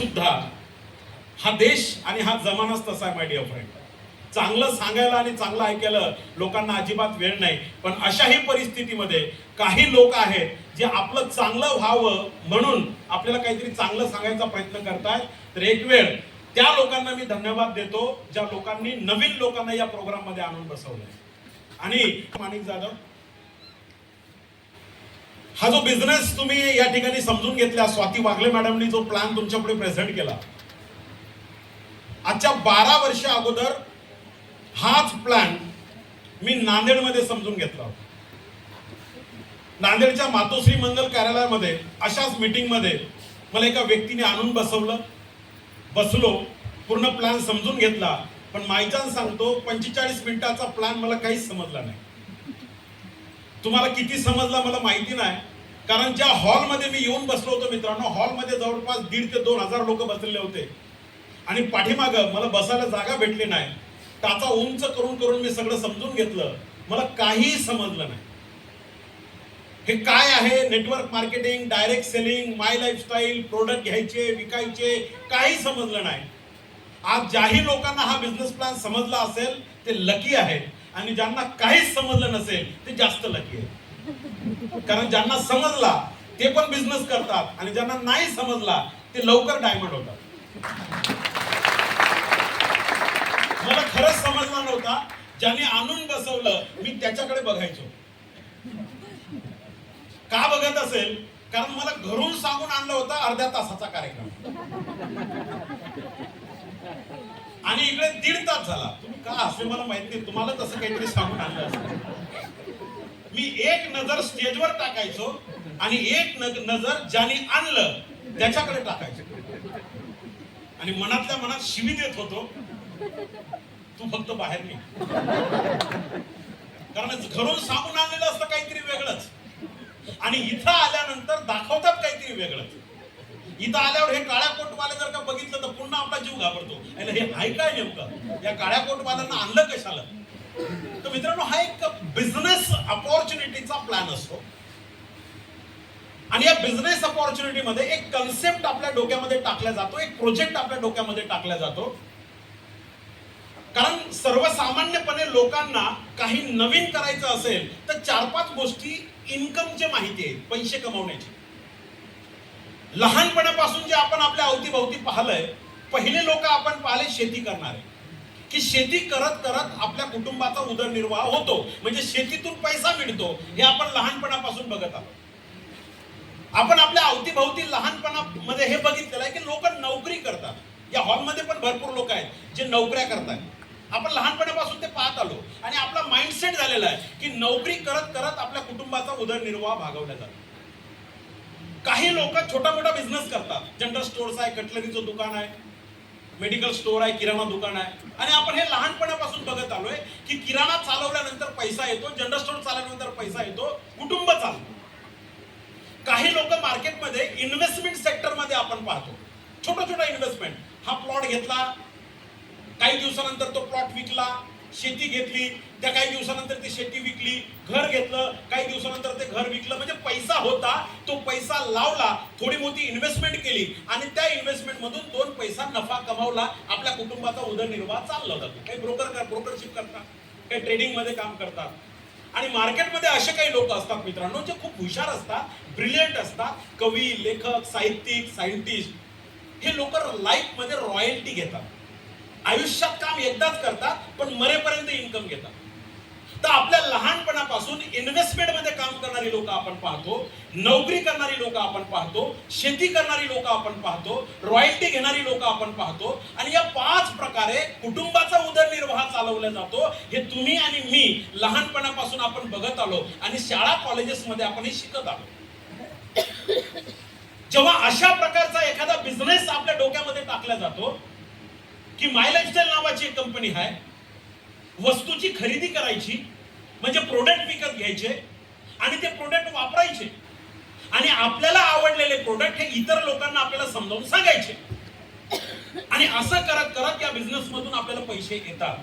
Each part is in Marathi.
सुद्धा हा देश आणि हा जमानाच तसा आहे माय डिअर फ्रेंड. चांगलं सांगायला आणि चांगलं ऐकायला लोकांना अजिबात वेळ नाही. पण अशाही परिस्थितीमध्ये काही लोक आहेत जे आपलं चांगलं व्हावं म्हणून आपल्याला काहीतरी चांगलं सांगायचा प्रयत्न करतायत. तर एक वेळ त्या लोकांना मी धन्यवाद देतो ज्या लोकांनी नवीन लोकांना या प्रोग्राम मध्ये आणून बसवलंय. आणि माणिक जाधव, हा जो बिझनेस तुम्ही या ठिकाणी समजून घेतला, स्वाती वाघले मॅडमनी जो प्लॅन तुमच्यापुढे प्रेझेंट केला, आजच्या 12 वर्ष अगोदर हाच प्लॅन मी नांदेडमध्ये समजून घेतला होता. नांदेडच्या मातोश्री मंगल कार्यालयामध्ये अशाच मीटिंग मध्ये मला एका व्यक्तीने आणून बसवलं. बसलो, पूर्ण प्लॅन समजून घेतला. पण मायचान सांगतो 45 मिनिटाचा प्लॅन मला काहीच समजला नाही. तुम्हाला किती समजला मला माहिती नाही, कारण ज्या हॉलमध्ये मी येऊन बसलो होतो मित्रांनो, हॉलमध्ये जवळपास 1,500 ते 2,000 लोक बसलेले होते आणि पाठीमागं मला बसायला जागा भेटली नाही. टाचा उंच करून करून मी सगळं समजून घेतलं, मला काहीही समजलं नाही. हे काय आहे नेटवर्क मार्केटिंग, डायरेक्ट सेलिंग, माय लाईफस्टाईल, प्रोडक्ट घ्यायचे विकायचे, काही समजलं नाही. आज ज्याही लोकांना हा बिझनेस प्लॅन समजला असेल ते लकी आहेत, आणि ज्यांना काहीच समजलं नसेल ते जास्त लकी आहेत. कारण ज्यांना समजला ते पण बिझनेस करतात आणि ज्यांना नाही समजला ते लवकर डायमंड होतात. मला खरंच समजला नव्हता. ज्याने आणून बसवलं मी त्याच्याकडे बघायचो. का बघत असेल? कारण मला घरून सांगून आणलं होतं अर्ध्या तासाचा कार्यक्रम, आणि इकडे 1.5 तास झाला. तुम्ही का असले मला माहित नाही, तुम्हाला तसं काहीतरी सांगून आणलं असेल. मी एक नजर स्टेजवर टाकायचो आणि एक नजर ज्याने आणलं त्याच्याकडे टाकायचो, आणि मनातल्या मनात शिवी देत होतो, तू फक्त बाहेर नाही. कारण घरून सांगून आणलेलं असतं काहीतरी वेगळंच, आणि इथं आल्यानंतर दाखवतात काहीतरी वेगळंच. इथं आल्यावर हे काळ्या कोटवाले जर का बघितलं तर पुन्हा आपला जीव घाबरतो, हे आहे काय नेमकं, या काळ्या कोटवाल्यांना आणलं कशाला. तर मित्रांनो, हा एक बिझनेस अपॉर्च्युनिटीचा प्लॅन असतो, आणि या बिझनेस अपॉर्च्युनिटी मध्ये एक कन्सेप्ट आपल्या डोक्यामध्ये टाकला जातो, एक प्रोजेक्ट आपल्या डोक्यामध्ये टाकला जातो. कारण सर्वसामान्यपणे लोकांना काही नवीन करायचं असेल तर 4-5 गोष्टी इन्कमची माहिती आहे, पैसे कमवण्याची. लहानपणापासून जे आपण आपल्या अवतीभोवती पाहिलंय, पहिले लोक आपण पाहिले शेती करणारे, की शेती करत करत आपल्या कुटुंबाचा उदरनिर्वाह होतो, म्हणजे शेतीतून पैसा मिळतो, हे आपण लहानपणापासून बघत आहोत. आपण आपल्या अवतीभोवती लहानपणामध्ये हे बघितलेलं आहे की लोक नोकरी करतात. या हॉलमध्ये पण भरपूर लोक आहेत जे नोकऱ्या करतात. आपण लहानपणापासून ते पाहत आलो, आणि आपला माइंडसेट झालेला आहे की नोकरी करत करत आपल्या कुटुंबाचा उदरनिर्वाह भागवला जातो. काही लोक छोटा मोठा बिझनेस करतात, जनरल स्टोअर्स आहे, कटलरीचं दुकान आहे, मेडिकल स्टोअर आहे, किराणा दुकान आहे. आणि आपण हे लहानपणापासून बघत आलोय की किराणा चालवल्यानंतर पैसा येतो, जनरल स्टोअर चालवल्यानंतर पैसा येतो, कुटुंब चालतं. काही लोक मार्केटमध्ये इन्व्हेस्टमेंट सेक्टर मध्ये आपण पाहतो, छोटा छोटा इन्व्हेस्टमेंट. हा प्लॉट घेतला, काही दिवसानंतर तो प्लॉट विकला, शेती घेतली, त्या काही दिवसानंतर ती शेती विकली, घर घेतलं, काही दिवसानंतर ते घर विकलं. म्हणजे पैसा होता, तो पैसा लावला, थोडी मोठी इन्व्हेस्टमेंट केली, आणि त्या इन्व्हेस्टमेंट मधून 2 पैसा नफा कमावला, आपल्या कुटुंबाचा उदरनिर्वाह चालला जातो. काही ब्रोकरशिप करतात, काही ट्रेडिंग मध्ये काम करतात. आणि मार्केटमध्ये असे काही लोक असतात मित्रांनो जे खूप हुशार असतात, ब्रिलियंट असतात, कवी, लेखक, साहित्यिक, सायंटिस्ट. हे लोक लाईफ मध्ये रॉयल्टी घेतात, आयुष्यात काम एकदाच करतात, पण मरेपर्यंत इन्कम घेतात. तर आपल्या लहानपणापासून इन्व्हेस्टमेंट मध्ये काम करणारी लोक आपण पाहतो, नोकरी करणारी लोक आपण पाहतो, शेती करणारी लोक आपण पाहतो, रॉयल्टी घेणारी लोक आपण पाहतो, आणि या 5 प्रकारे कुटुंबाचा उदरनिर्वाह चालवला जातो. हे तुम्ही आणि मी लहानपणापासून आपण बघत आलो, आणि शाळा कॉलेजेस मध्ये आपण हे शिकत आलो. जेव्हा अशा प्रकारचा एखादा बिझनेस आपल्या डोक्यामध्ये टाकला जातो की माय लाईफस्टाईल नावाची एक कंपनी आहे, वस्तूची खरेदी करायची, म्हणजे प्रोडक्ट विकत घ्यायचे आणि ते प्रोडक्ट वापरायचे, आणि आपल्याला आवडलेले प्रोडक्ट हे इतर लोकांना आपल्याला समजावून सांगायचे, आणि असं करत करत या बिझनेस मधून आपल्याला पैसे येतात.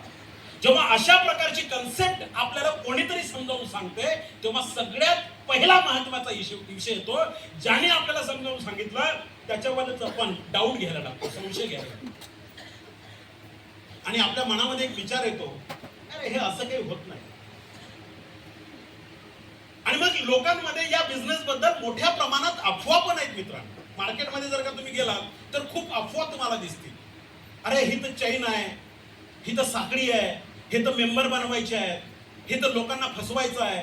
जेव्हा अशा प्रकारची कन्सेप्ट आपल्याला कोणीतरी समजावून सांगते, तेव्हा सगळ्यात पहिला महत्वाचा विषय येतो. ज्याने आपल्याला समजावून सांगितलं त्याच्यावरच आपण डाऊट घ्यायला लागतो, संशय घ्यायला लागतो. आणि आपल्या मनामध्ये एक विचार येतो, अरे हे असं काही होत नाही. आणि मग लोकांमध्ये या बिझनेस बद्दल मोठ्या प्रमाणात अफवा पण आहेत मित्रांनो. मार्केटमध्ये जर का तुम्ही गेलात तर खूप अफवा तुम्हाला दिसतील. अरे ही तर चैन आहे, ही तर साखळी आहे, हे तर मेंबर बनवायचे आहेत, हे तर लोकांना फसवायचं आहे,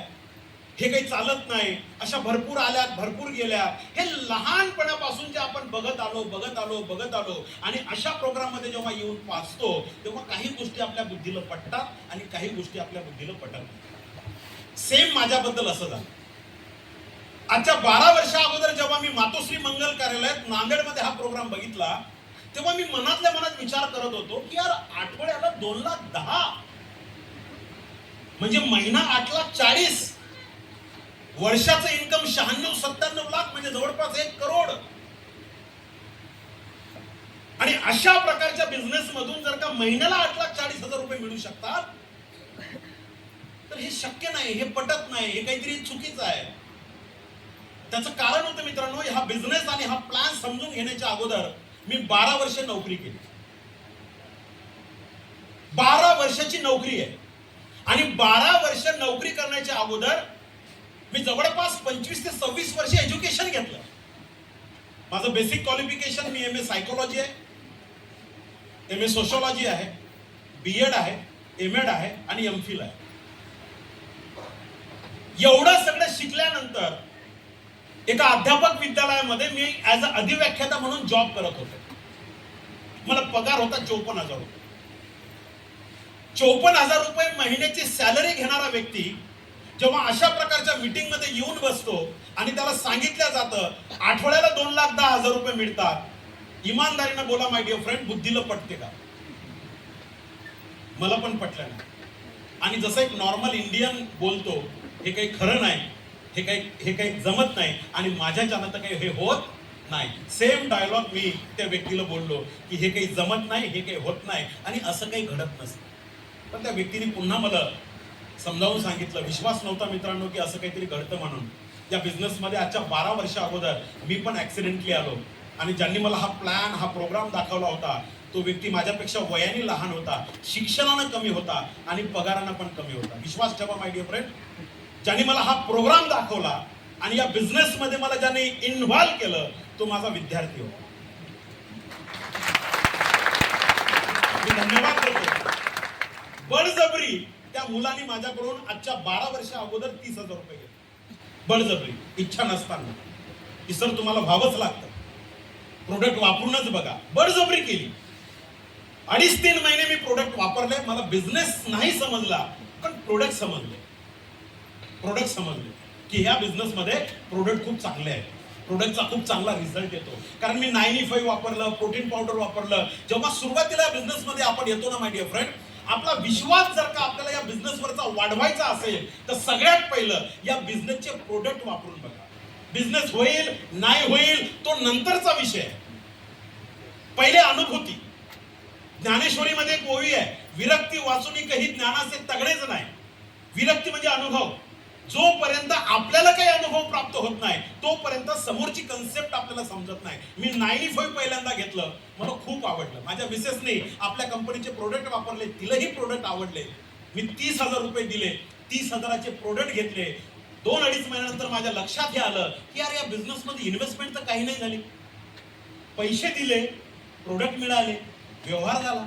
हे काही चालत नाही. अशा भरपूर आल्यात, भरपूर गेल्या. हे लहानपणापासून जे आपण बघत आलो आणि अशा प्रोग्राम मध्ये जेव्हा येऊन वाचतो तेव्हा काही गोष्टी आपल्या बुद्धीला पटतात आणि काही गोष्टी आपल्या बुद्धीला पटत नाही. सेम माझ्याबद्दल असं झालं. आजच्या 12 वर्षा अगोदर जेव्हा मी मातोश्री मंगल कार्यालयात नांदेडमध्ये हा प्रोग्राम बघितला तेव्हा मी मनातल्या मनात विचार करत होतो की यार आठवड्याला 2,10,000 म्हणजे महिना 8,40,000, वर्षाचं इन्कम 96-97 लाख म्हणजे जवळपास 1 करोड. आणि अशा प्रकारच्या बिझनेस मधून जर का महिन्याला 8,40,000 रुपये मिळू शकतात तर हे शक्य नाही, हे पटत नाही, हे काहीतरी चुकीचं आहे. त्याचं कारण होतं मित्रांनो, हा बिझनेस आणि हा प्लॅन समजून घेण्याच्या अगोदर मी 12 वर्ष नोकरी केली. 12 वर्षाची नोकरी आहे. आणि 12 वर्ष नोकरी करण्याच्या अगोदर मी जवळपास 25 ते 26 वर्ष एज्युकेशन घेतलं. माझं बेसिक क्वालिफिकेशन मी एम ए सायकोलॉजी आहे, एम ए सोशोलॉजी आहे, बीएड आहे, एमएड आहे आणि एमफिल आहे. एवढं सगळं शिकल्यानंतर एका अध्यापक विद्यालयामध्ये मी ऍज अ अधिव्याख्याता म्हणून जॉब करत होतो. मला पगार होता 54,000 रुपये. 54,000 रुपये महिन्याची सॅलरी घेणारा व्यक्ती जेव्हा अशा प्रकारच्या मीटिंग मध्ये येऊन बसतो आणि त्याला सांगितलं जातं आठवड्याला 2,10,000 रुपये मिळतात, इमानदारीनं बोला माय डिअर फ्रेंड, बुद्धीला पटते का? मला पण पटलं नाही. आणि जसं एक नॉर्मल इंडियन बोलतो, हे काही खरं नाही, हे काही जमत नाही आणि माझ्याच्यानं तर काही हे होत नाही. सेम डायलॉग मी त्या व्यक्तीला बोललो की हे काही जमत नाही, हे काही होत नाही आणि असं काही घडत नसतं. पण त्या व्यक्तीने पुन्हा मला समजावून सांगितलं, विश्वास नव्हता मित्रांनो की असं काहीतरी घडतं म्हणून. या बिझनेसमध्ये आजच्या 12 वर्षा अगोदर मी पण ऍक्सिडेंटली आलो आणि ज्यांनी मला हा प्लॅन, हा प्रोग्राम दाखवला होता तो व्यक्ती माझ्यापेक्षा वयाने लहान होता, शिक्षणानं कमी होता आणि पगारानं पण कमी होता. विश्वास ठेवा माय डिअर फ्रेंड, ज्यांनी मला हा प्रोग्राम दाखवला आणि या बिझनेस मध्ये मला ज्याने इन्व्हॉल्व केलं तो माझा विद्यार्थी होता. मी धन्यवाद देतो. बळजबरी त्या मुलांनी माझ्याकडून आजच्या 12 वर्षा अगोदर 30,000 रुपये घेतले. बळजबरी, इच्छा नसताना की सर तुम्हाला व्हावंच लागतं, प्रोडक्ट वापरूनच बघा. बळजबरी केली. 2.5-3 महिने मी प्रोडक्ट वापरले. मला बिझनेस नाही समजला पण प्रोडक्ट समजले की ह्या बिझनेस मध्ये प्रोडक्ट खूप चांगले आहे, प्रोडक्टचा खूप चांगला रिझल्ट येतो. कारण मी 9E5 वापरलं, प्रोटीन पावडर वापरलं. जेव्हा सुरुवातीला बिझनेस मध्ये आपण येतो ना माय डिअर फ्रेंड, आपला विश्वास जर का आपल्याला या बिझनेसवरचा वाढवायचा असेल तर सगळ्यात पहिलं या बिझनेसचे प्रोडक्ट वापरून बघा. बिझनेस होईल नाही होईल तो नंतरचा विषय आहे. पहिले अनुभूती. ज्ञानेश्वरीमध्ये एक ओवी आहे, विरक्ती वाचून काही ज्ञानाचे तगडेच नाही. विरक्ती म्हणजे अनुभव. जोपर्यंत आपल्याला काही अनुभव प्राप्त होत नाही तोपर्यंत समोरची कन्सेप्ट आपल्याला समजत नाही. मी 9E5 पहिल्यांदा घेतलं, मला खूप आवडलं. माझ्या मिसेसने आपल्या कंपनीचे प्रोडक्ट वापरले, तिलाही प्रोडक्ट आवडले. मी 30,000 रुपये दिले, 30,000चे प्रोडक्ट घेतले. 2-2.5 महिन्यानंतर माझ्या लक्षात हे आलं की यार या बिझनेस मध्ये इन्व्हेस्टमेंट तर काही नाही झाली. पैसे दिले, प्रोडक्ट मिळाले, व्यवहार झाला.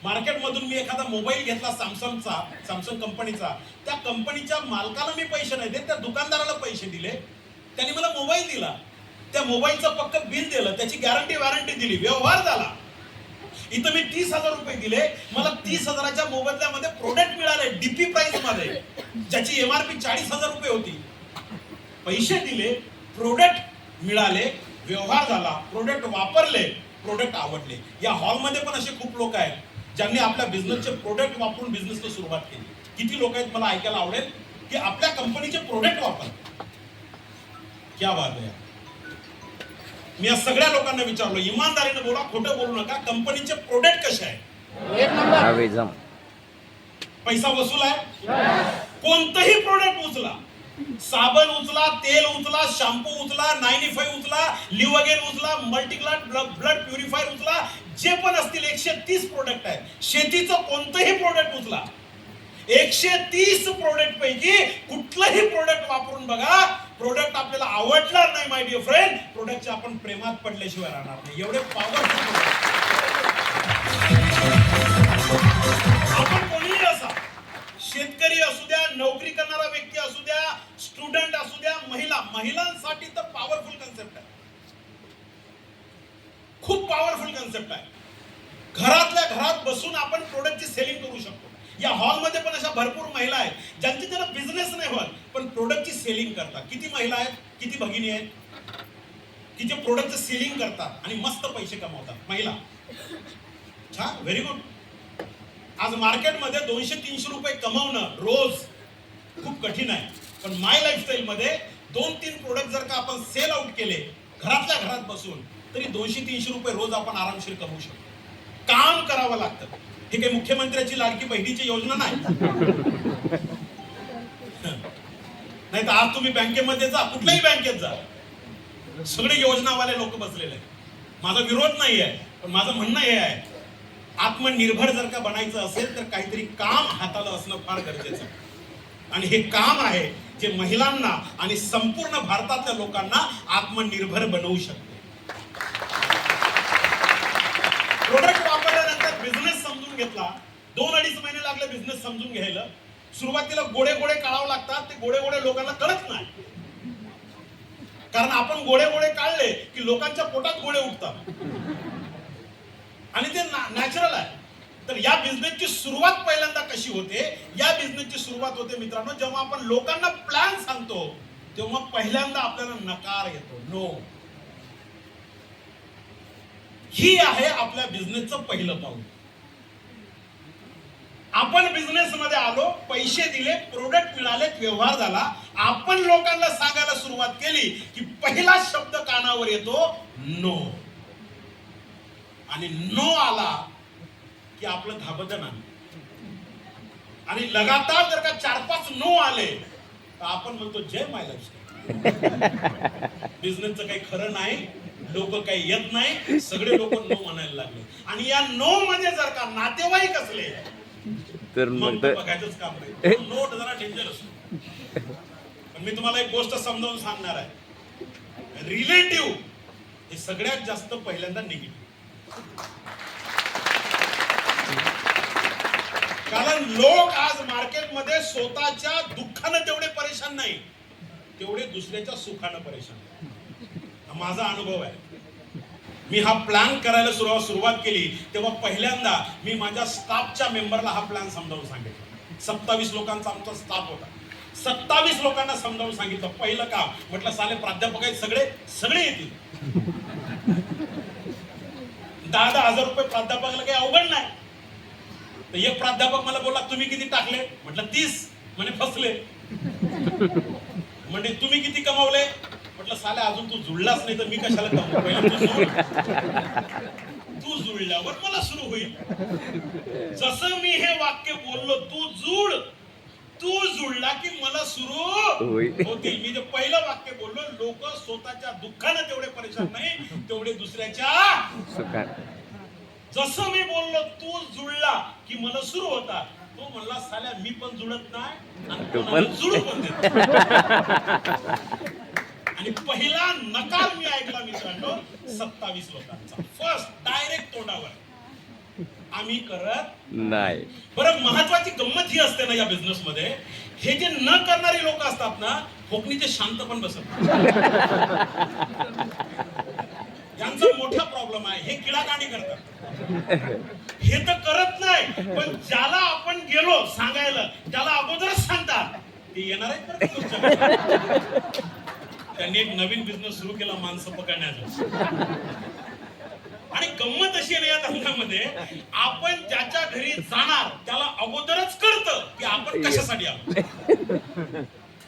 मार्केटमधून मी एखादा मोबाईल घेतला सॅमसंग कंपनीचा, त्या कंपनीच्या मालकाला मी पैसे नाही देत, त्या दुकानदाराला पैसे दिले, त्यांनी मला मोबाईल दिला, त्या मोबाईलचं पक्क बिल दिलं, त्याची गॅरंटी वॉरंटी दिली, व्यवहार झाला. इथं मी 30,000 रुपये दिले, मला 30,000च्या मोबदल्यामध्ये प्रोडक्ट मिळाले डीपी प्राइस मध्ये, ज्याची एमआरपी 40,000 रुपये होती. पैसे दिले, प्रोडक्ट मिळाले, व्यवहार झाला, प्रोडक्ट वापरले, प्रोडक्ट आवडले. या हॉलमध्ये पण असे खूप लोक आहेत ज्यांनी आपल्या बिझनेसचे प्रोडक्ट वापरून बिझनेसला सुरुवात केली. किती लोक आहेत मला ऐकायला आवडेल की आपल्या कंपनीचे प्रोडक्ट वापरतात. क्या बात आहे. मी या सगळ्या लोकांना विचारलो, इमानदारीने बोला, खोटं बोलू नका, कंपनीचे प्रोडक्ट कसे आहेत? एक नंबर. पैसा वसूल आहे? कोणतंही प्रोडक्ट उचला, साबण उचला, तेल उचला, शॅम्पू उचला, 95 उचला, लिव्ह अगेन उचला, मल्टीक्लाट ब्लड प्युरिफायर उचला, जे पण असतील 130 प्रोडक्ट आहेत. शेतीचं कोणतंही प्रोडक्ट उचला, 130 प्रोडक्ट पैकी कुठलंही प्रोडक्ट वापरून बघा, प्रोडक्ट आपल्याला आवडणार नाही माय डिअर फ्रेंड, प्रोडक्टच्या आपण प्रेमात पडल्याशिवाय राहणार नाही. एवढे पॉवरफुल. आपण कोणीही असा, शेतकरी असू द्या, नोकरी करणारा व्यक्ती असू द्या, स्टुडंट असू द्या, महिलांसाठी तर पॉवरफुल कन्सेप्ट आहे, खूप पॉवरफुल कन्सेप्ट आहे. घरातल्या घरात बसून आपण प्रोडक्टची सेलिंग करू शकतो. या हॉलमध्ये पण अशा भरपूर महिला आहेत ज्यांची त्यांना बिझनेस नाही होत पण प्रोडक्टची सेलिंग करतात. किती महिला आहेत, किती भगिनी आहेत की जे प्रोडक्टचं सेलिंग करतात आणि मस्त पैसे कमवतात. महिला, छान, व्हेरी गुड. आज मार्केटमध्ये 200-300 रुपये कमवणं रोज खूप कठीण आहे, पण माय लाईफस्टाईल मध्ये 2-3 प्रोडक्ट जर का आपण सेल आउट केले घरातल्या घरात बसून, तरी 200-300 रुपये रोज आपण आरामशीर कमवू शकतो. काम करावं लागतं. हे काही मुख्यमंत्र्याची लाडकी बहिणीची योजना नाही. नाही तर आज तुम्ही बँकेमध्ये जा, कुठल्याही बँकेत जा, सगळे योजनावाले लोक बसलेले आहेत. माझा विरोध नाही आहे, पण माझं म्हणणं हे आहे, आत्मनिर्भर जर का बनायचं असेल तर काहीतरी काम हाताला असणं फार गरजेचं आहे. आणि हे काम आहे जे महिलांना आणि संपूर्ण भारतातल्या लोकांना आत्मनिर्भर बनवू शकते. प्रोडक्ट वापरल्यानंतर बिझनेस समजून घेतला, 2-2.5 महिने लागले बिझनेस समजून घ्यायला. सुरुवातीला गोडे गोडे काढावं लागतात, ते गोडे गोडे लोकांना कळत नाही, कारण आपण गोडे गोडे काढले की लोकांच्या पोटात गोडे उठतात आणि ते नॅचरल आहे. तर या बिझनेसची सुरुवात पहिल्यांदा कशी होते, या बिझनेसची सुरुवात होते मित्रांनो, जेव्हा आपण लोकांना प्लॅन सांगतो तेव्हा पहिल्यांदा आपल्याला नकार येतो, नो. ही आहे आपल्या बिझनेसचं पहिलं पाऊल. आपण बिझनेस मध्ये आलो, पैसे दिले, प्रोडक्ट मिळाले, व्यवहार झाला, आपण लोकांना सांगायला सुरुवात केली की पहिला शब्द कानावर येतो नो. आणि नो आला की आपलं धाबदन आहे. आणि लगातार जर का 4-5 नो आले तर आपण म्हणतो जय माय लाईफस्टाईल. बिझनेसचं काही खरं नाही, लोक काही येत नाही, सगळे लोक नो म्हणायला लागले. आणि या नो मध्ये जर का नातेवाईक असले तर मग बघायचंच काम नाही. नो जरा डेंजर असतो. पण मी तुम्हाला एक गोष्ट समजावून सांगणार आहे, रिलेटिव्ह हे सगळ्यात जास्त पहिल्यांदा निगेटिव्ह. कारण लोक आज मार्केटमध्ये स्वतःच्या दुःखानं तेवढे परेशान नाही, तेवढे दुसऱ्याच्या सुखानं परेशान. हा माझा अनुभव आहे. मी हा प्लॅन करायला सुरुवात केली तेव्हा पहिल्यांदा मी माझ्या स्टाफच्या मेंबरला हा प्लॅन समजावून सांगितलं. 27 लोकांचा आमचा स्टाफ होता. 27 लोकांना समजावून सांगितलं. पहिलं काम म्हटलं, साले प्राध्यापक आहेत सगळे येतील. 10,000 रुपये प्राध्यापकाला काही अवघड नाही. तर एक प्राध्यापक मला बोलला, तुम्ही किती टाकले? म्हटलं 30. म्हणे फसले. म्हणजे तुम्ही किती कमावले? म्हटलं साले अजून तू जुळलाच नाही तर मी कशाला कमवू, पहिला तू जुळल्यावर मला सुरू होईल. जसं मी हे वाक्य बोललो, तू जुळला की मला सुरू होतील. मी जे पहिलं वाक्य बोललो, लोक स्वतःच्या दुःखानं तेवढे परेशान नाही, तेवढे दुसऱ्याच्या सुखात. जसं मी बोललो तू जुळला की मला सुरू होता, तो म्हणला साल्या मी पण जुळत नाही आणि तू पण जुळू पण देत. आणि पहिला नकार मी ऐकला मित्रांनो 27 लोकांचा. फर्स्ट डायरेक्ट तोंडावर, आम्ही करत नाही. बरं, महत्वाची गंमत ही असते ना या बिझनेस मध्ये, हे जे न करणारी लोक असतात ना, कोकणीचे शांत पण बसत. यांचा मोठा प्रॉब्लेम आहे, हे किडाकांडी करतात. हे तर करत नाही, पण ज्याला आपण गेलो सांगायला त्याला अगोदरच सांगतात ते येणार आहेत. त्यांनी एक नवीन बिझनेस सुरू केला माणसं पकडण्याचा. आणि गंमत अशी आहे या धंद्यामध्ये, आपण ज्याच्या घरी जाणार त्याला अगोदरच कळतं की आपण कशासाठी आलो.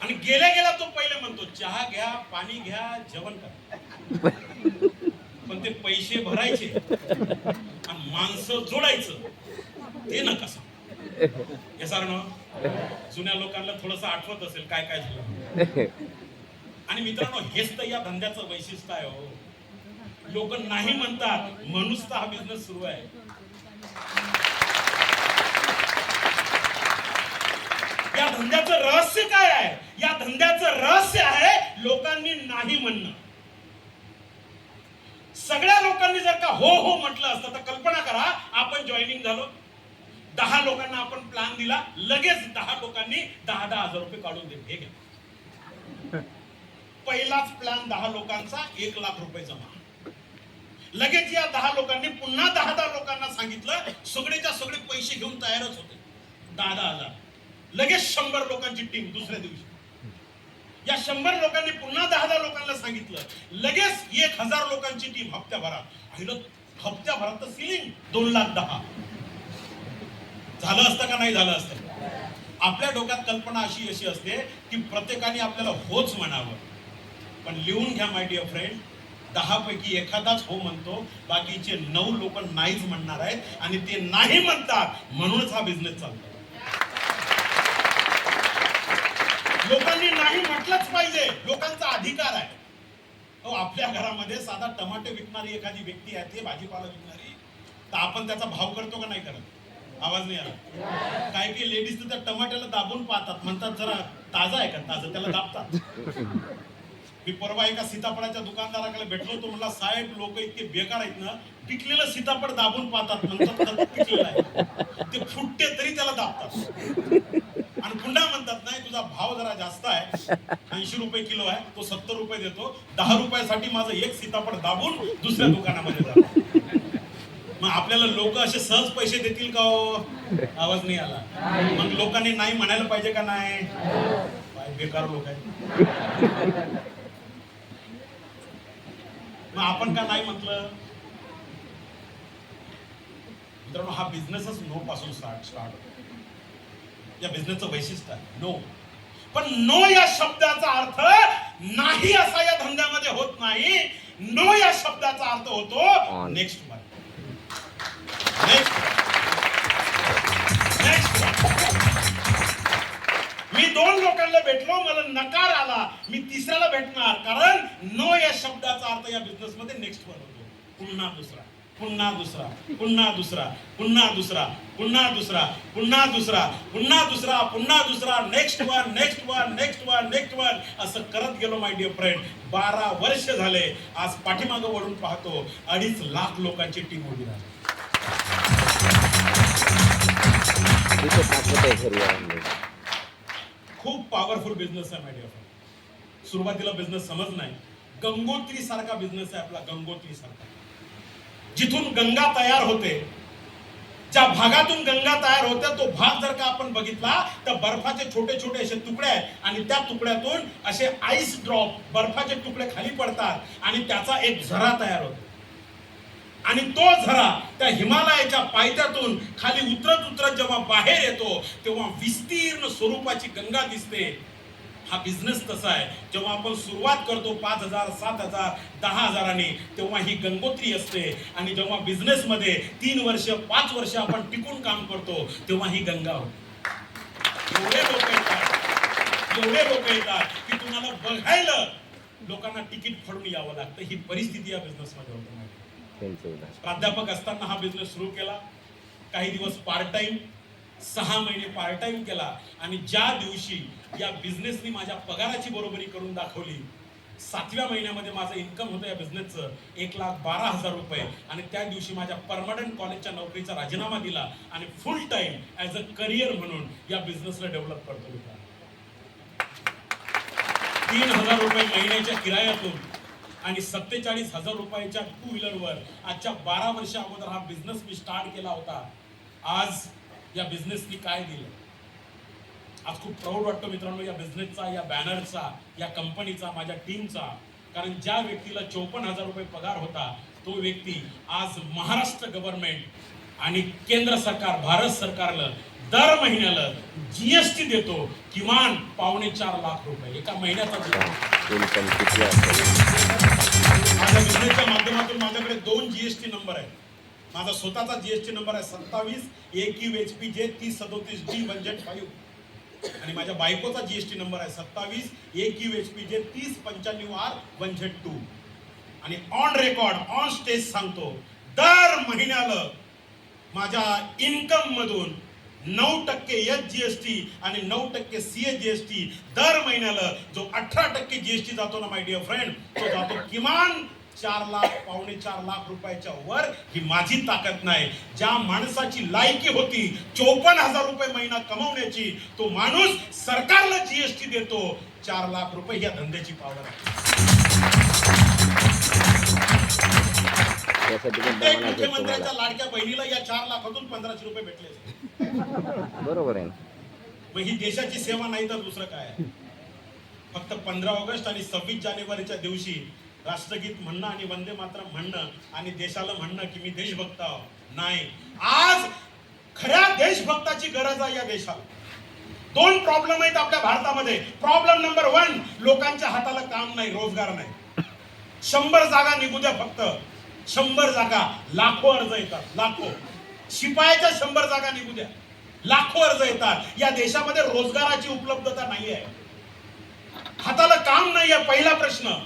आणि गेल्या तो पहिले म्हणतो चहा घ्या, पाणी घ्या, जेवण करा. पण ते पैसे भरायचे आणि माणसं जोडायचं ते नका सांग. सारं जुन्या लोकांना थोडंसं आठवत असेल काय काय झालं. आणि मित्रांनो, हेच तर या धंद्याचं वैशिष्ट्य आहे हो. लोक नाही म्हणतात म्हणूनच तर हा बिझनेस सुरू आहे. या धंद्याचं रहस्य काय आहे? या धंद्याचं रहस्य आहे लोकांनी नाही म्हणणं. सगळ्या लोकांनी जर का हो हो म्हटलं असतं तर कल्पना करा, आपण जॉईनिंग झालो, 10 लोकांना आपण प्लॅन दिला, लगेच 10 लोकांनी 10,000 रुपये काढून दिले. हे घ्या, पहिलाच प्लॅन 10 लोकांचा 1 लाख रुपये जमा. लगेच या 10 लोकांनी पुन्हा 10 लोकांना सांगितलं, सगळेच्या सगळे पैसे घेऊन तयारच होते, 10,000. लगेच 100 लोकांची टीम दुसऱ्या दिवशी. या 100 लोकांनी पुन्हा 10 लोकांना सांगितलं, लगेच 1000 लोकांची टीम हप्त्याभरात. हप्त्याभरात तर सिलिंग 2,10,000 झालं असतं का नाही झालं असतं? आपल्या डोक्यात कल्पना अशी असते की प्रत्येकाने आपल्याला होच म्हणावं. पण लिहून घ्या माय डिअर फ्रेंड, 10 पैकी एखादाच हो म्हणतो, बाकीचे 9 लोक नाहीच म्हणणार आहेत. आणि ते नाही म्हणतात म्हणूनच हा बिझनेस चालतो. लोकांनी नाही म्हटलंच पाहिजे, लोकांचा अधिकार आहे. आपल्या घरामध्ये साधा टमाटे विकणारी एखादी व्यक्ती आहे, ते भाजीपाला विकणारी, तर आपण त्याचा भाव करतो का नाही करत? आवाज नाही आला. काही काही लेडीज तर त्या टमाट्याला दाबून पाहतात, म्हणतात जरा ताजा आहे का, ताजं, त्याला दाबतात. मी परवा एका सीताफळाच्या दुकानदाराकडे भेटलो, तो म्हणला, साहेब लोक इतके बेकार आहेत ना, पिकलेलं सीताफळ दाबून पाहतात, म्हणतात पिकलेलं आहे, ते फुटते तरी त्याला दाबतात. आणि पुन्हा म्हणतात, नाही तुझा भाव जरा जास्त आहे, 80 रुपये किलो आहे, तो 70 रुपये देतो, 10 रुपयासाठी माझं एक सीताफळ दाबून दुसऱ्या दुकानामध्ये जातो. मग आपल्याला लोक असे सहज पैसे देतील का हो? आवाज नाही आला. मग लोकांनी नाही म्हणायला पाहिजे का नाही? बेकार लोक आहेत. मग आपण का नाही म्हटलं? मित्रांनो, हा बिझनेसच नो पासून स्टार्ट होतो. या बिझनेसचं वैशिष्ट्य आहे नो. पण नो या शब्दाचा अर्थ नाही असा या धंद्यामध्ये होत नाही. नो या शब्दाचा अर्थ होतो नेक्स्ट वन, नेक्स्ट. मी 2 लोकांना भेटलो, मला नकार आला, मी तिसऱ्याला भेटणार, कारण नो या शब्दाचा अर्थ या बिझनेस मध्ये नेक्स्ट वन होतो. पुन्हा दुसरा, पुन्हा दुसरा, पुन्हा दुसरा, पुन्हा दुसरा, पुन्हा दुसरा, पुन्हा दुसरा, पुन्हा दुसरा, पुन्हा दुसरा, next one, next one, next one, next one, असं करत गेलो माय डिअर फ्रेंड. 12 वर्ष झाले. आज पाठीमागं वळून पाहतो, 2.5 लाख लोकांची टीम उभी राहिली. खूप पॉवरफुल बिझनेस आहे माय डिअर फ्रेंड. सुरुवातीला बिझनेस समज नाही. गंगोत्री सारखा बिझनेस आहे आपला, गंगोत्री सारखा. जिथून गंगा तयार होते, ज्या भागातून गंगा तयार होते, तो भाग जर का आपण बघितला तर बर्फाचे छोटे छोटे असे तुकडे आहेत, आणि त्या तुकड्यातून असे आईस ड्रॉप, बर्फाचे तुकडे खाली पडतात, आणि त्याचा एक झरा तयार होतो. आणि तो झरा त्या हिमालयाच्या पायथ्यातून खाली उतरत उतरत जेव्हा बाहेर येतो, तेव्हा विस्तीर्ण स्वरूपाची गंगा दिसते. हा बिझनेस तसा आहे. जेव्हा आपण सुरुवात करतो 5,000, 7,000, 10,000 तेव्हा ही गंगोत्री असते. आणि जेव्हा बिझनेस मध्ये 3 वर्ष 5 वर्ष आपण टिकून काम करतो, तेव्हा ही गंगा होते. एवढे लोक येतात की तुम्हाला बघायला लोकांना तिकीट फाडून यावं लागतं. ही परिस्थिती या बिझनेस मध्ये होते. प्राध्यापक असताना हा बिझनेस सुरू केला. काही दिवस पार्ट टाइम, 6 महिने पार्ट टाइम केला. आणि ज्या दिवशी या बिझनेसनी माझ्या पगाराची बरोबरी करून दाखवली, 7व्या महिन्यामध्ये माझं इन्कम होतं या बिझनेसचं 1,12,000 रुपये. आणि त्या दिवशी माझ्या परमनंट कॉलेजच्या नोकरीचा राजीनामा दिला आणि फुल टाइम ॲज अ करिअर म्हणून या बिझनेसला डेव्हलप करतो. 3,000 रुपये महिन्याच्या किरायातून आणि 47,000 रुपयाच्या 2 व्हीलरवर आजच्या 12 वर्षा अगोदर हा बिझनेस मी स्टार्ट केला होता. आज या बिझनेसनी काय दिलं? आज खूप प्राऊड वाटतो मित्रांनो या बिझनेसचा, या बॅनरचा, या कंपनीचा, माझ्या टीमचा. कारण ज्या व्यक्तीला 54,000 रुपये पगार होता, तो व्यक्ती आज महाराष्ट्र गव्हर्नमेंट आणि केंद्र सरकार, भारत सरकारला दर महिन्याला जीएसटी देतो किमान 4.25 लाख रुपये एका महिन्याचा. माझ्या बिझनेसच्या माध्यमातून माझ्याकडे 2 जीएसटी नंबर आहेत. माझा स्वतःचा जीएसटी नंबर आहे 27 3037D 1Z5 आणि माझ्या बायकोचा जीएसटी नंबर आहे 27 3095R 1Z2 आणि ऑन रेकॉर्ड ऑन स्टेज सांगतो, दर महिन्याला माझ्या इन्कम मधून 9% SGST आणि 9% CAGST दर महिन्याला जो 18% GST जातो ना माय डिअर फ्रेंड, तो जातो किमान 4 लाख 4.5 लाख रुपयाच्या वर. ही माझी ताकद नाही. ज्या माणसाची लायकी होती 54,000 रुपये महिना कमवण्याची, तो माणूस सरकारला जीएसटी देतो 4 लाख रुपये. या धंद्याची पावर आहे. मुख्यमंत्र्यांच्या लाडक्या बहिणीला या 4 लाखातून 1500 रुपये भेटले. बरोबर आहे. मग ही देशाची सेवा नाही तर दुसरं काय आहे? फक्त 15 ऑगस्ट आणि 26 जानेवारीच्या दिवशी राष्ट्रगीत म्हणणं आणि वंदे मातरम म्हणणं आणि देशाला म्हणणं की मी देशभक्त आहो, नाही. आज खऱ्या देशभक्ताची गरज आहे या देशाला. 2 प्रॉब्लेम आहेत आपल्या भारतामध्ये. प्रॉब्लेम नंबर 1, लोकांच्या हाताला काम नाही, रोजगार नाही. 100 जागा निघू द्या, फक्त 100 जागा, लाखो अर्ज येतात, लाखो. शिपायाच्या 100 जागा निघू द्या, लाखो अर्ज येतात. या देशामध्ये रोजगाराची उपलब्धता नाही आहे, हाताला काम नाही आहे, पहिला प्रश्न.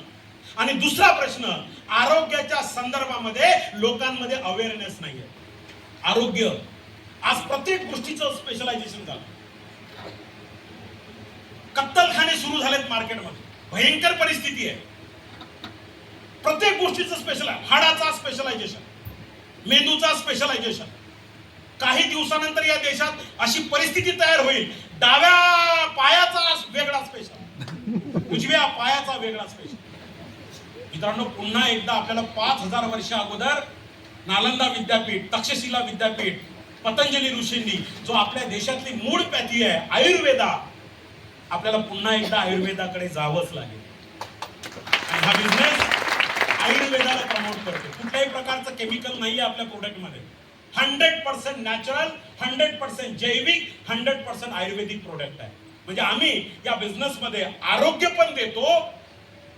आणि दुसरा प्रश्न, आरोग्याच्या संदर्भामध्ये लोकांमध्ये अवेअरनेस नाही आहे. आरोग्य आज प्रत्येक गोष्टीचं स्पेशलायझेशन झालं. कत्तलखाने सुरू झालेत मार्केटमध्ये, भयंकर परिस्थिती आहे. प्रत्येक गोष्टीचं स्पेशल आहे. हाडाचा स्पेशलायझेशन, मेंदूचा स्पेशलायझेशन. काही दिवसानंतर या देशात अशी परिस्थिती तयार होईल, डाव्या पायाचा वेगळा स्पेशल, उजव्या पायाचा वेगळा स्पेशल. मित्रांनो, पुन्हा एकदा आपल्याला 5000 वर्ष अगोदर नालंदा विद्यापीठ, तक्षशिला विद्यापीठ, पतंजली ऋषींनी जो आपल्या देशातली मूळ पॅथी आहे आयुर्वेदा, आपल्याला पुन्हा एकदा आयुर्वेदाकडे जावंच लागेल. आणि हा बिझनेस आयुर्वेदाला प्रमोट करतो. कुठल्याही प्रकारचं केमिकल नाहीये आपल्या प्रोडक्ट मध्ये. 100% नॅचरल, 100% जैविक, 100% आयुर्वेदिक प्रोडक्ट आहे. म्हणजे आम्ही या बिझनेस मध्ये आरोग्य पण देतो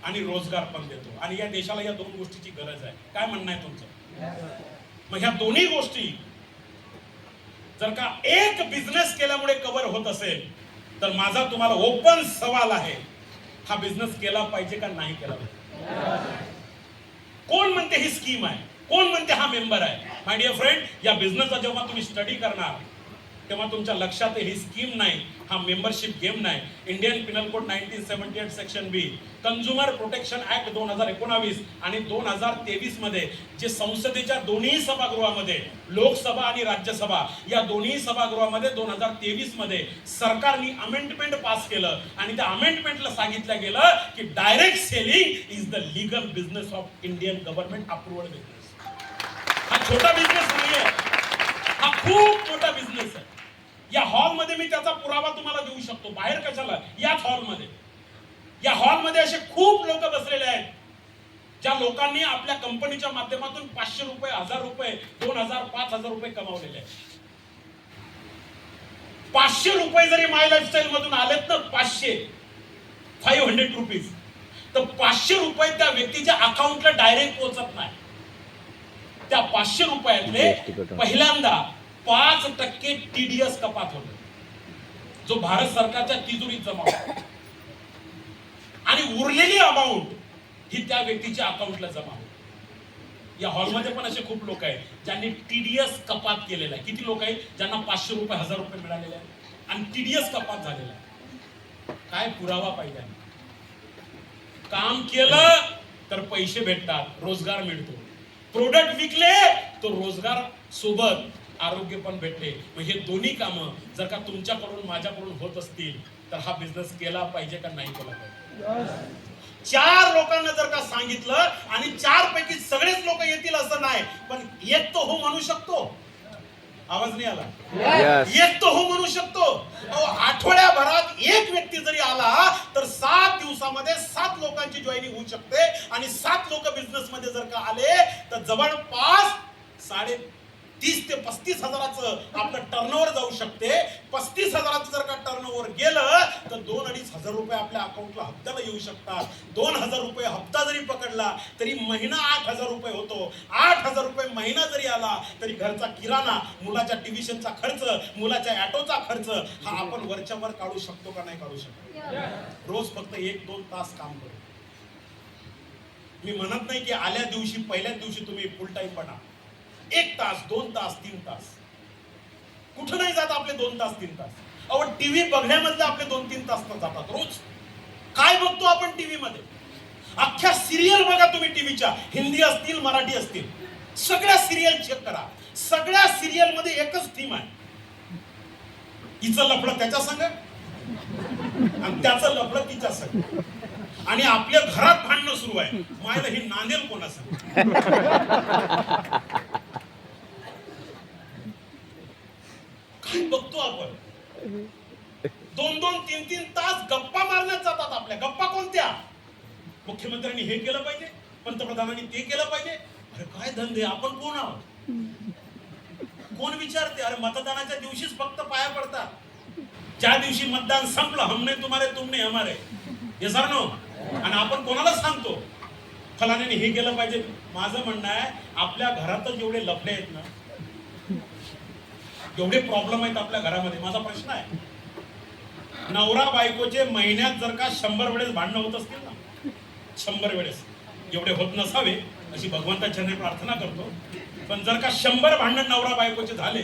आणि रोजगार पण देतो. आणि या देशाला या 2 गोष्टीची गरज आहे. काय म्हणणं आहे तुमचं? मग ह्या दोन्ही गोष्टी जर का एक बिझनेस केल्यामुळे कव्हर होत असेल, तर माझा तुम्हाला ओपन सवाल आहे, हा बिझनेस केला पाहिजे का नाही केला पाहिजे? कोण म्हणते ही स्कीम आहे, कोण म्हणते हा मेंबर आहे? माय डिअर फ्रेंड, या बिझनेसचा जेव्हा तुम्ही स्टडी करणार तेव्हा तुमच्या लक्षात ही स्कीम नाही, हा मेंबरशिप गेम नाही. इंडियन पिनल कोड 1978 सेक्शन बी, कंझ्युमर प्रोटेक्शन ऍक्ट 2019 आणि 2023 मध्ये जे संसदेच्या दोन्ही सभागृहामध्ये, लोकसभा आणि राज्यसभा या दोन्ही सभागृहामध्ये 2023 मध्ये सरकारने अमेंडमेंट पास केलं आणि त्या अमेंडमेंटला सांगितलं गेलं की direct selling is the legal business of Indian government approved business. हा छोटा बिझनेस नाहीये, हा खूप मोठा बिझनेस आहे. या हॉलमध्ये मी त्याचा पुरावा तुम्हाला देऊ शकतो. बाहेर कशाला? याच हॉलमध्ये. या हॉलमध्ये असे खूप लोक बसलेले आहेत ज्या लोकांनी आपल्या कंपनीच्या माध्यमातून 500 रुपये, 1000 रुपये, 2000, 5000 रुपये कमावलेले आहेत. 500 रुपये जरी माय लाईफस्टाईल मधून आलेत ना, 500 रुपीज, तर 500 रुपये त्या व्यक्तीच्या अकाउंटला डायरेक्ट पोहोचत नाही. त्या 500 रुपयातले पहिल्यांदा 5% TDS कपात होतो, जो भारत सरकारच्या तिजोरीत जमा होतो. आणि उरलेली अमाऊंट ही त्या व्यक्तीच्या अकाउंटला जमा होते. या हॉलमध्ये पण असे खूप लोक आहेत ज्यांनी TDS कपात केलेला आहे. किती लोक आहेत ज्यांना 500 रुपये, 1000 रुपये मिळालेले आहेत आणि TDS कपात झालेला आहे? काय पुरावा पाहिजे? काम केलं तर पैसे भेटतात, रोजगार मिळतो. प्रोडक्ट विकले तर रोजगार सोबत आरोग्य पण भेटते. मग हे दोन्ही कामं जर का तुमच्याकडून, माझ्याकडून होत असतील तर हा बिझनेस केला पाहिजे का नाही केला पाहिजे? 4 लोकांना जर का सांगितलं आणि 4 पैकी सगळेच लोक येतील असं नाही, पण एक तो हो म्हणू शकतो. आवाज नाही आला? एक तो हो म्हणू शकतो. आठवड्याभरात एक व्यक्ती जरी आला तर 7 दिवसामध्ये 7 लोकांची जॉईनिंग होऊ शकते. आणि 7 लोक बिझनेस मध्ये जर का आले तर जवळपास 30 ते 35 हजाराचं आपलं टर्नओव्हर जाऊ शकते. 35 हजाराचं जर का टर्नओव्हर गेलं तर 2-2.5 हजार रुपये आपल्या अकाउंटला हप्त्याला येऊ शकतात. 2,000 रुपये हप्ता जरी पकडला तरी महिना 8,000 रुपये होतो. 8,000 रुपये महिना जरी आला तरी घरचा किराणा, मुलाच्या ट्युशनचा खर्च, मुलाच्या ऑटोचा खर्च हा आपण वरच्या वर काढू शकतो का नाही काढू शकतो? रोज फक्त 1-2 तास काम करू. मी म्हणत नाही की आल्या दिवशी पहिल्याच दिवशी तुम्ही फुल टाइम बना. 1 तास, 2 तास, 3 तास, कुठं नाही जात आपले 2 तास 3 तास. अहो टीव्ही बघण्यामध्ये आपले 2-3 तास जातात रोज. काय बघतो आपण टीव्ही मध्ये? अख्ख्या सिरियल बघा तुम्ही टीव्हीच्या, हिंदी असतील मराठी असतील, सगळ्या सिरियल चेक करा. सगळ्या सिरियल मध्ये एकच थीम आहे. हिचं लफडं त्याच्या संग आणि त्याचं लफडं तिच्या संग, आणि आपल्या घरात भांडणं सुरू आहे. मायला ही नांदेल कोणाचं? काय बघतो आपण? 2-2, 3-3 तास गप्पा मारण्यात जातात आपल्या. गप्पा कोणत्या? मुख्यमंत्र्यांनी हे केलं पाहिजे, पंतप्रधानांनी ते केलं पाहिजे. अरे काय धंदे, आपण कोण आहोत? कोण विचारते? अरे मतदानाच्या दिवशीच फक्त पाया पडतात. ज्या दिवशी मतदान संपलं, हमने तुम्हारे तुमने हमारे, हे सर नो, आणि आपण कोणाला सांगतो फलाने हे केलं पाहिजे. माझं म्हणणं आहे आपल्या घरातच जेवढे लफडे आहेत ना, एवढे प्रॉब्लेम आहेत आपल्या घरामध्ये. माझा प्रश्न आहे, नवरा बायकोचे महिन्यात जर का 100 वेळेस भांडणं होत असतील ना, 100 वेळेस, एवढे होत नसावे अशी भगवंताच्या प्रार्थना करतो, पण जर का 100 भांडण नवरा बायकोचे झाले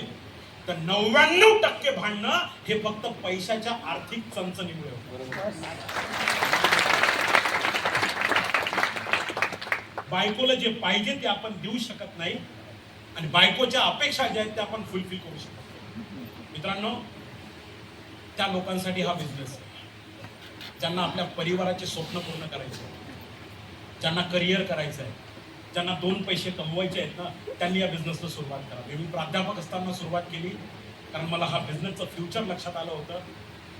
तर 99% भांडणं हे फक्त पैशाच्या आर्थिक चणचणीमुळे होतं. बायकोला जे पाहिजे ते आपण देऊ शकत नाही आणि बायकोच्या अपेक्षा ज्या आहेत त्या आपण फुलफिल करू शकतो. मित्रांनो, त्या लोकांसाठी हा बिझनेस आहे ज्यांना आपल्या परिवाराचे स्वप्न पूर्ण करायचे, ज्यांना करिअर करायचं आहे, ज्यांना 2 पैसे कमवायचे आहेत ना, त्यांनी या बिझनेसला सुरुवात करावी. मी प्राध्यापक असताना सुरुवात केली कारण मला हा बिझनेसचं फ्युचर लक्षात आलं होतं.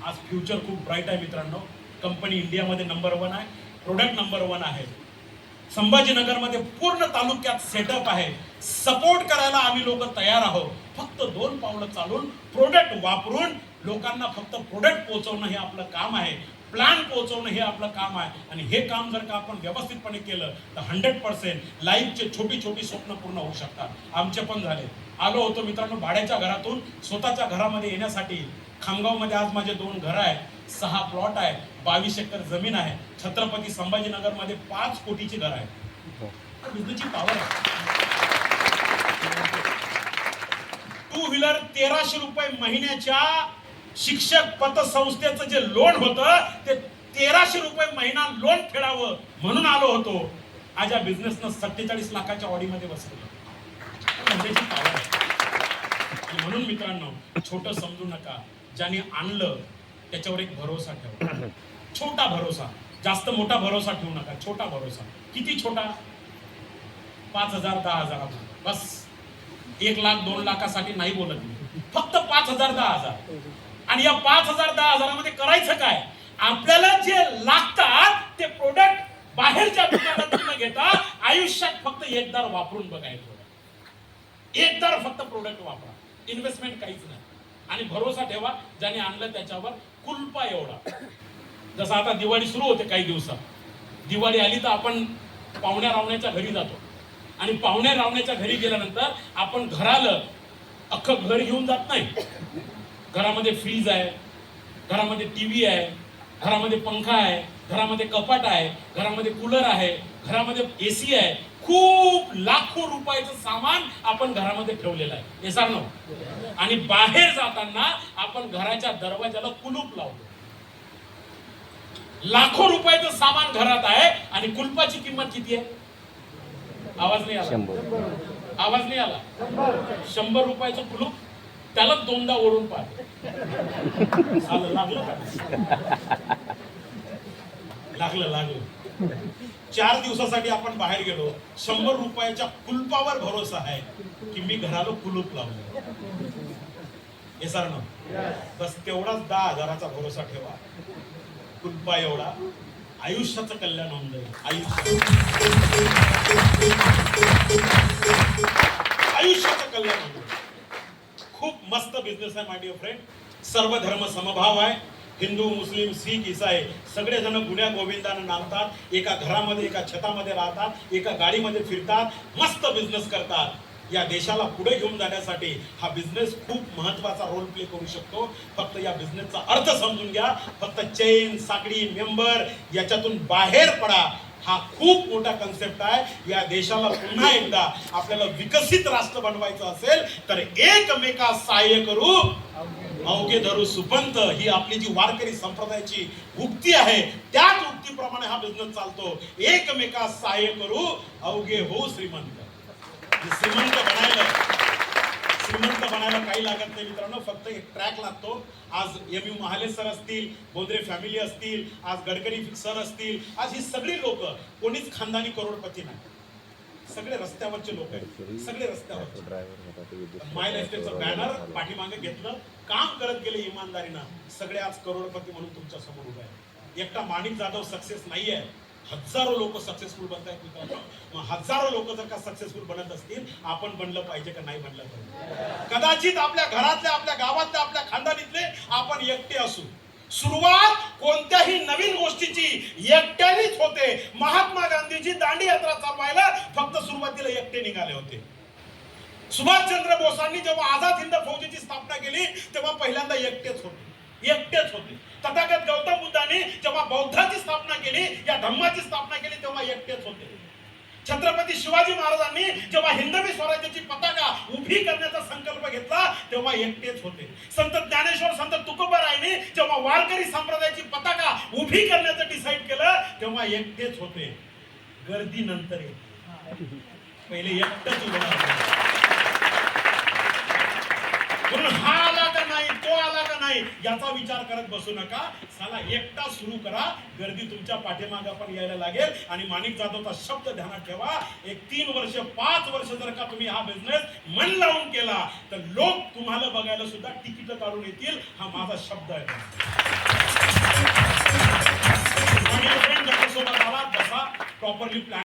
आज फ्युचर खूप ब्राईट आहे मित्रांनो. कंपनी इंडियामध्ये नंबर 1 आहे, प्रोडक्ट नंबर 1 आहे, संभाजीनगरमध्ये पूर्ण तालुक्यात सेटअप आहे. सपोर्ट करायला आम्ही लोक तयार आहोत. फक्त 2 पावलं चालून प्रोडक्ट वापरून लोकांना फक्त प्रोडक्ट पोहोचवणं हे आपलं काम आहे. प्लॅन पोहोचवणं हे आपलं काम आहे. आणि हे काम जर का आपण व्यवस्थितपणे केलं तर 100% लाईफचे छोटी छोटी स्वप्न पूर्ण होऊ शकतात. आमचे पण झाले. आलो होतो मित्रांनो भाड्याच्या घरातून स्वतःच्या घरामध्ये येण्यासाठी. खामगावमध्ये आज माझे 2 घर आहेत, 6 प्लॉट आहे, 22 एकर जमीन आहे. छत्रपती संभाजीनगरमध्ये 5 कोटीची घर आहे. बिझनेसची पॉवर आहे. 2 व्हीलर 1300 रुपये महिन्याच्या शिक्षक पतसंस्थेचं जे लोन होतं ते 1300 रुपये महिना लोन फेडावं म्हणून आलो होतो. आज या बिझनेसनं 47 लाखाच्या ऑडीमध्ये बसवलं. बिझनेसची पॉवर आहे. म्हणून मित्रांनो, छोटं समजू नका. ज्याने आणलं त्याच्यावर एक भरोसा ठेवा. छोटा भरोसा, जास्त मोठा भरोसा ठेवू नका. छोटा भरोसा. किती छोटा? 5,000 10,000 बस. 1 लाख 2 लाखासाठी नाही बोलत मी. फक्त 5,000 10,000. आणि या 5,000 10,000 करायचं काय? आपल्याला जे लागतात ते प्रोडक्ट बाहेरच्या दुकानातून न घेता आयुष्यात फक्त एकदा वापरून बघायचं. एकदा फक्त प्रोडक्ट वापरा. इन्व्हेस्टमेंट काहीच नाही. आणि भरोसा ठेवा. ज्याने आणलं त्याच्यावर कुलपा एवढा. जसं आता दिवाळी सुरू होते काही दिवसात. दिवाळी आली तर आपण पाहुण्या रावण्याच्या घरी जातो. आणि पाहुण्या रावण्याच्या घरी गेल्यानंतर आपण घराला अख्खं घर घेऊन जात नाही. घरामध्ये फ्रीज आहे, घरामध्ये टीव्ही आहे, घरामध्ये पंखा आहे, घरामध्ये कपाट आहे, घरामध्ये कूलर आहे, घरामध्ये एसी आहे. खूप लाखो रुपयाचं सामान आपण घरामध्ये ठेवलेलं आहे. हे सांगणं. आणि बाहेर जाताना आपण घराच्या दरवाजाला कुलूप लावतो. लाखो रुपयाचं सामान घरात आहे आणि कुलपाची किंमत किती आहे? आवाज नाही आला. आवाज नाही आला. 100 रुपयाचं कुलूप, त्याला 2दा ओढून पाहते. लागलं. 4 दिवसासाठी आपण बाहेर गेलो. 100 रुपयाच्या कुलपावर भरोसा आहे की मी घराला कुलूप लावलं. हे सर ना, बस तेवढाच 10,000चा भरोसा ठेवा. कुलपा एवढा. आयुष्याचं कल्याण होऊन जाईल. आयुष्याचं कल्याण होऊन जाईल. मस्त बिझनेस आहे माय डिअर फ्रेंड. सर्व धर्म समभाव आहे. हिंदू, मुस्लिम, शीख, ईसाई सगळेजण गुण्या गोविंदानं नांदतात. एका घरामध्ये, एका छतामध्ये राहतात, एका गाडीमध्ये फिरतात, मस्त बिझनेस करतात. या देशाला पुढे घेऊन जाण्यासाठी हा बिझनेस खूप महत्वाचा रोल प्ले करू शकतो. फक्त या बिझनेसचा अर्थ समजून घ्या. फक्त चेन, साखळी, मेंबर याच्यातून बाहेर पडा. हा खूप मोठा कन्सेप्ट आहे. या देशाला पुन्हा एकदा आपल्याला विकसित राष्ट्र बनवायचं असेल तर एकमेका सहाय्य करू, अवघे धरू सुपंत, ही आपली जी वारकरी संप्रदायाची उक्ती आहे. त्याच उक्तीप्रमाणे हा बिझनेस चालतो. एकमेका सहाय्य करू, अवघे हो श्रीमंत. श्रीमंत बनायला काही लागत नाही मित्रांनो. फक्त एक ट्रॅक लागतो. आज एम यू महाले सर असतील, बोंद्रे फॅमिली असतील, आज गडकरी सर असतील, आज ही सगळी लोक कोणीच खानदानी करोडपती नाही. सगळे रस्त्यावरचे लोक आहेत. सगळे रस्त्यावर माय लाईफस्टाईलचं बॅनर पाठीमागे घेतलं, काम करत गेले इमानदारीनं. सगळे आज करोडपती म्हणून तुमच्या समोर उभे आहेत. एकटा माणिक जाधव सक्सेस नाहीये. हजारो लोक सक्सेसफुल बनत आहेत मित्रांनो. मग हजारो लोक जर का सक्सेसफुल बनत असतील, आपण बनलं पाहिजे का नाही बनलं पाहिजे? कदाचित आपल्या घरातल्या, आपल्या गावातल्या, आपल्या खानदानीतले आपण एकटे असू. सुरुवात कोणत्याही नवीन गोष्टीची एकट्यानेच होते. महात्मा गांधीजी दांडी यात्रा चालवायला फक्त सुरुवातीला एकटे निघाले होते. सुभाषचंद्र बोसांनी जेव्हा आझाद हिंद फौजेची स्थापना केली तेव्हा पहिल्यांदा एकटेच होते. तथागत गौतम बुद्धांनी जेव्हा बौद्धाची स्थापना केली, या धम्माची स्थापना केली, तेव्हा एकटेच होते. छत्रपती शिवाजी महाराजांनी जेव्हा हिंदवी स्वराज्याची पताका उभी करण्याचा संकल्प घेतला तेव्हा एकटेच होते. संत ज्ञानेश्वर, संत तुकोबारायांनी जेव्हा वारकरी संप्रदायाची पताका उभी करण्याचं डिसाईड केलं तेव्हा एकटेच होते. गर्दी नंतर येते, पहिले एकटंच उभं राहते. म्हणून हा आला का नाही, तो आला का नाही याचा विचार करत बसू नका. साला एकटा सुरू करा. गर्दी तुमच्या पाठीमागे पण यायला लागेल. आणि माणिक जाधवचा शब्द ध्यानात ठेवा. एक 3 वर्ष 5 वर्ष जर का तुम्ही हा बिझनेस मन लावून केला तर लोक तुम्हाला बघायला सुद्धा तिकीट काढून येतील. हा माझा शब्द आहे. सोबत आला बसा, प्रॉपरली प्लॅन